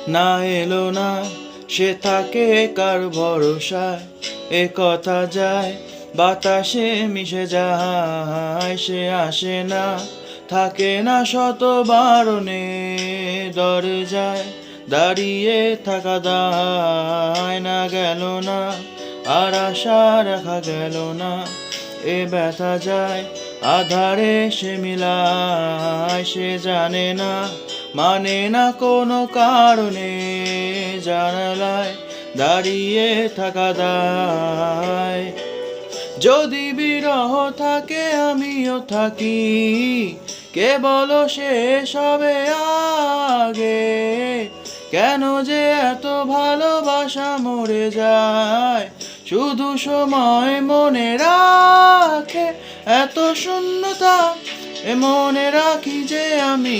না এলো না সে থাকে কার ভরসায়, এ কথা যায় বাতাসে মিশে যায়। সে আসে না থাকে না শত বারণে, দরজায় দাঁড়িয়ে থাকা দায়। না গেল না আর আশা রাখা গেল না, এ ব্যথা যায় আধারে সে মিলায়। সে জানে না মানে না কোনো কারণে, জানালায় দাঁড়িয়ে থাকা দায়। যদি বিরহ থাকে আমিও থাকি, কে বলো শেষ হবে আগে? কেন যে এত ভালোবাসা মরে যায়, শুধু সময় মনে রাখে এত শূন্যতা। এ মনে রাখি যে আমি